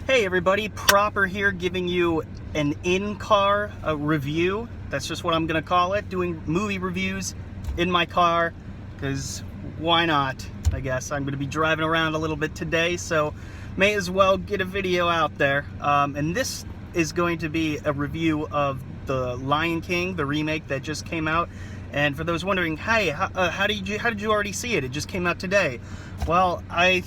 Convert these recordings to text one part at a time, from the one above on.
Hey everybody, Proper here giving you an in-car review. That's just what I'm gonna call it, doing movie reviews in my car, because why not, I guess. I'm gonna be driving around a little bit today, so may as well get a video out there. And this is going to be a review of The Lion King, the remake that just came out. And for those wondering, hey, how did you already see it? It just came out today. Well, I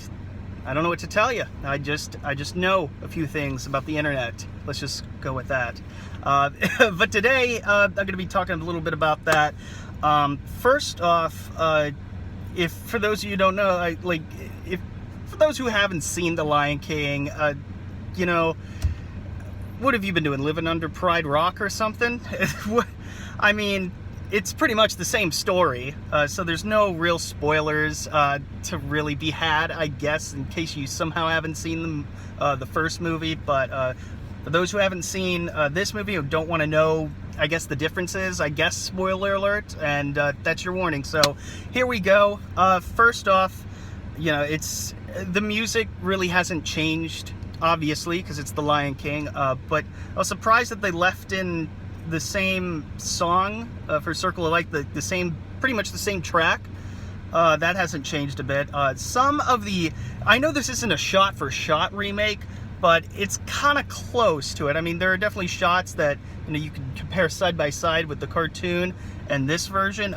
don't know what to tell you. I just know a few things about the internet. Let's just go with that. But today, I'm going to be talking a little bit about that. First off, if for those of you who don't know, for those who haven't seen The Lion King, you know, what have you been doing? Living under Pride Rock or something? I mean, it's pretty much the same story, so there's no real spoilers to really be had, I guess, in case you somehow haven't seen the first movie. But for those who haven't seen this movie or don't want to know, I guess, the differences, I guess, spoiler alert, and that's your warning. So here we go. First off, you know, the music really hasn't changed, obviously, because it's The Lion King, but I was surprised that they left in the same song for Circle of Life, the same, pretty much the same track. That hasn't changed a bit. Some of I know this isn't a shot-for-shot remake, but it's kind of close to it. I mean, there are definitely shots that, you know, you can compare side by side with the cartoon and this version.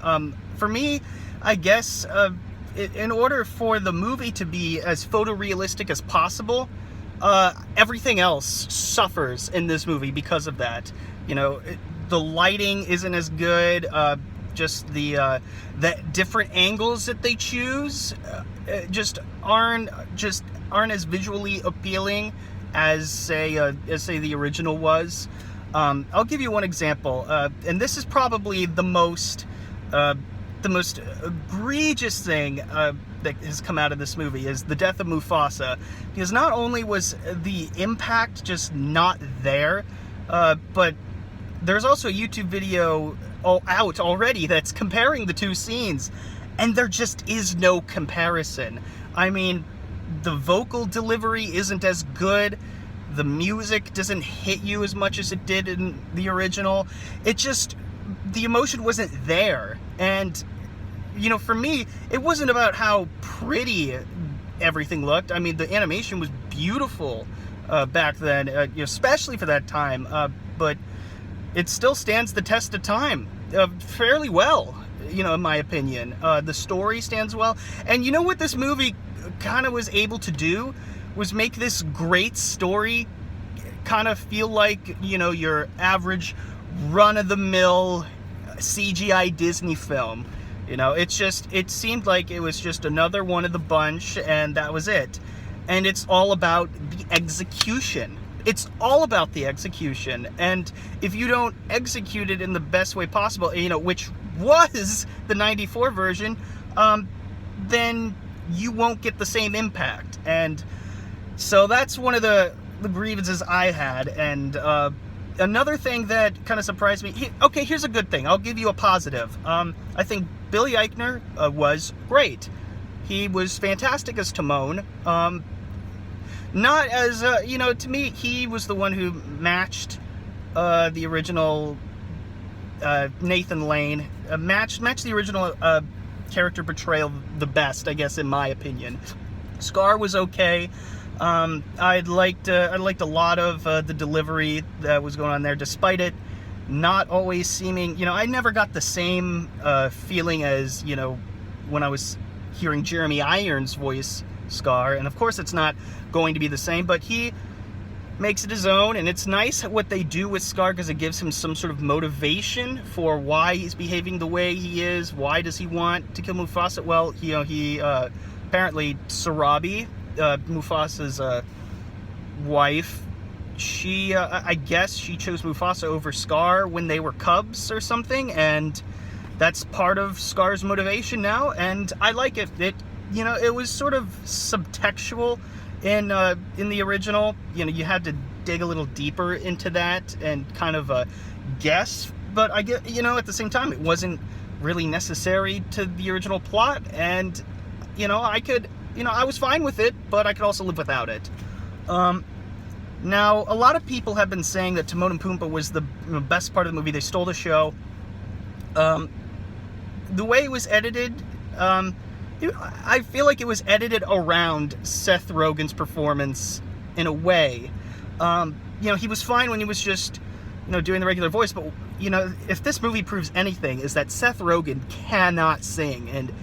For me, I guess, in order for the movie to be as photorealistic as possible, everything else suffers in this movie because of that. You know, the lighting isn't as good. Just the different angles that they choose just aren't as visually appealing as say the original was. I'll give you one example, and this is probably the most egregious thing that has come out of this movie, is the death of Mufasa. Because not only was the impact just not there, but there's also a YouTube video out already that's comparing the two scenes, and there just is no comparison. I mean, the vocal delivery isn't as good. The music doesn't hit you as much as it did in the original. The emotion wasn't there. And, you know, for me, it wasn't about how pretty everything looked. I mean, the animation was beautiful back then, especially for that time. But it still stands the test of time fairly well, you know, in my opinion. The story stands well. And you know what this movie kind of was able to do? Was make this great story kind of feel like, you know, your average run-of-the-mill CGI Disney film. You know, it seemed like it was just another one of the bunch, and that was it. And it's all about the execution. It's all about the execution. And if you don't execute it in the best way possible, you know, which was the '94 version, then you won't get the same impact. And so that's one of the grievances I had. And another thing that kind of surprised me, okay, here's a good thing. I'll give you a positive. I think Billy Eichner was great. He was fantastic as Timon. Not as, you know, to me, he was the one who matched the original Nathan Lane, matched the original character portrayal the best, I guess, in my opinion. Scar was okay. I liked a lot of the delivery that was going on there, despite it not always seeming, you know, I never got the same feeling as, you know, when I was hearing Jeremy Irons voice Scar, and of course it's not going to be the same, but he makes it his own, and it's nice what they do with Scar, because it gives him some sort of motivation for why he's behaving the way he is. Why does he want to kill Mufasa? Well, you know, he apparently Sarabi, Mufasa's wife, she I guess she chose Mufasa over Scar when they were cubs or something, and that's part of Scar's motivation now, and I like it. You know, it was sort of subtextual in the original. You know, you had to dig a little deeper into that and kind of guess. But I get, you know, at the same time, it wasn't really necessary to the original plot. And, you know, I was fine with it, but I could also live without it. Now, a lot of people have been saying that Timon and Pumbaa was the best part of the movie. They stole the show. The way it was edited, I feel like it was edited around Seth Rogen's performance in a way. He was fine when he was just, doing the regular voice, but, if this movie proves anything, is that Seth Rogen cannot sing, and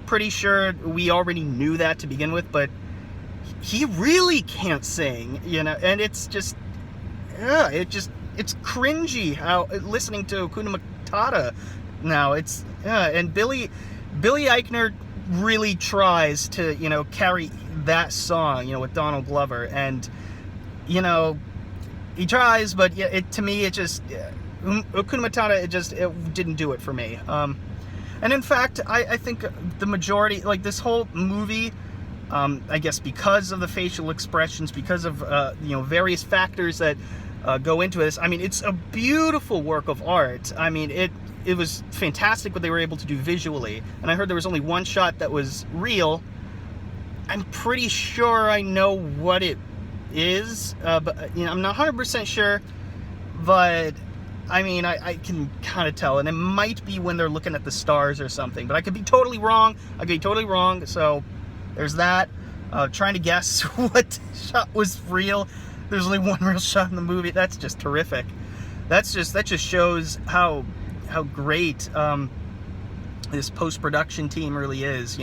pretty sure we already knew that to begin with, but he really can't sing, and it's just, it's cringy how, listening to Hakuna Matata now, and Billy Eichner really tries to, carry that song, with Donald Glover, and, he tries, but to me, it just, Hakuna Matata, it didn't do it for me. And in fact, I think the majority, like this whole movie, I guess because of the facial expressions, because of, various factors that go into this, I mean, it's a beautiful work of art. I mean, it was fantastic what they were able to do visually. And I heard there was only one shot that was real. I'm pretty sure I know what it is, but I'm not 100% sure. But I mean, I can kind of tell, and it might be when they're looking at the stars or something. But I could be totally wrong. So there's that. Trying to guess what shot was real. There's only one real shot in the movie. That's just terrific. That just shows how great this post-production team really is,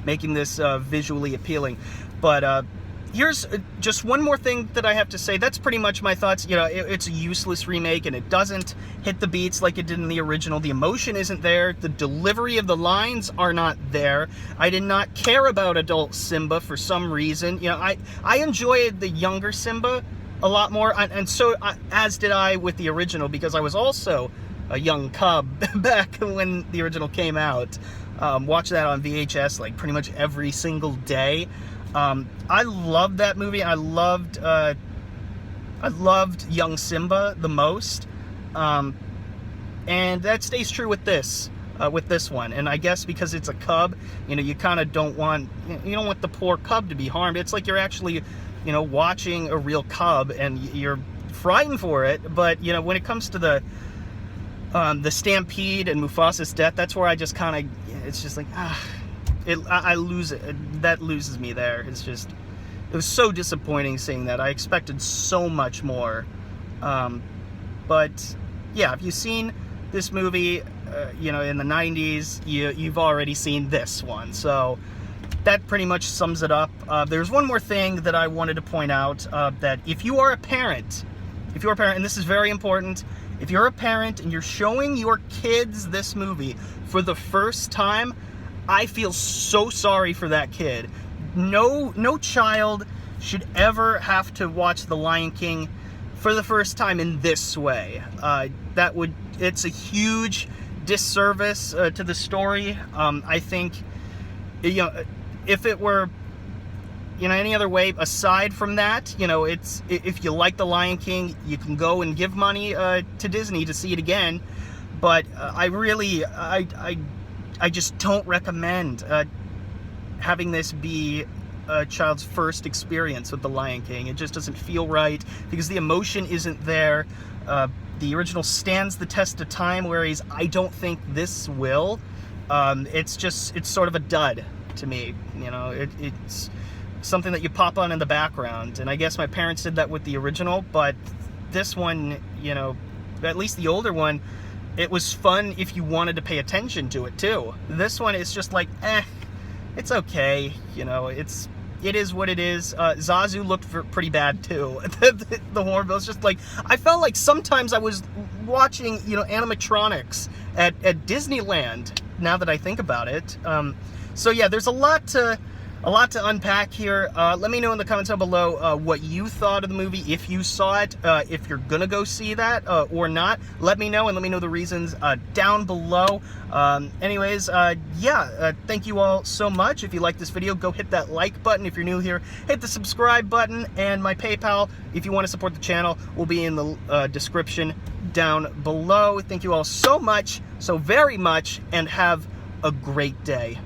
making this visually appealing. But here's just one more thing that I have to say. That's pretty much my thoughts. It's a useless remake, and it doesn't hit the beats like it did in the original. The emotion isn't there. The delivery of the lines are not there. I did not care about adult Simba for some reason. I enjoyed the younger Simba a lot more, and so as did I with the original, because I was also a young cub back when the original came out. Watched that on VHS like pretty much every single day. I loved that movie. I loved young Simba the most, and that stays true with this one. And I guess because it's a cub, you kind of don't want the poor cub to be harmed. It's like you're actually watching a real cub, and you're frightened for it. But when it comes to the stampede and Mufasa's death, that's where I just kind of, it's just like, I lose it. That loses me there. It was so disappointing seeing that. I expected so much more. But yeah, if you've seen this movie, in the 90s, you've already seen this one. So that pretty much sums it up. There's one more thing that I wanted to point out, that if you are a parent, and this is very important, if you're a parent and you're showing your kids this movie for the first time, I feel so sorry for that kid. No child should ever have to watch The Lion King for the first time in this way. It's a huge disservice to the story. I think, if it were, any other way aside from that, it's, if you like The Lion King, you can go and give money to Disney to see it again. But I just don't recommend having this be a child's first experience with The Lion King. It just doesn't feel right because the emotion isn't there. The original stands the test of time, whereas I don't think this will. It's sort of a dud to me. It's something that you pop on in the background, and I guess my parents did that with the original, but this one, at least the older one, it was fun if you wanted to pay attention to it too. This one is just like, it's okay, it is what it is. Zazu looked pretty bad too. The hornbills, just like, I felt like sometimes I was watching, animatronics at Disneyland, now that I think about it. So yeah, there's a lot to unpack here. Let me know in the comments down below what you thought of the movie, if you saw it, if you're gonna go see that or not. Let me know, and let me know the reasons down below. Anyways, thank you all so much. If you like this video, go hit that like button. If you're new here, hit the subscribe button, and my PayPal, if you want to support the channel, will be in the description down below. Thank you all so much, so very much, and have a great day.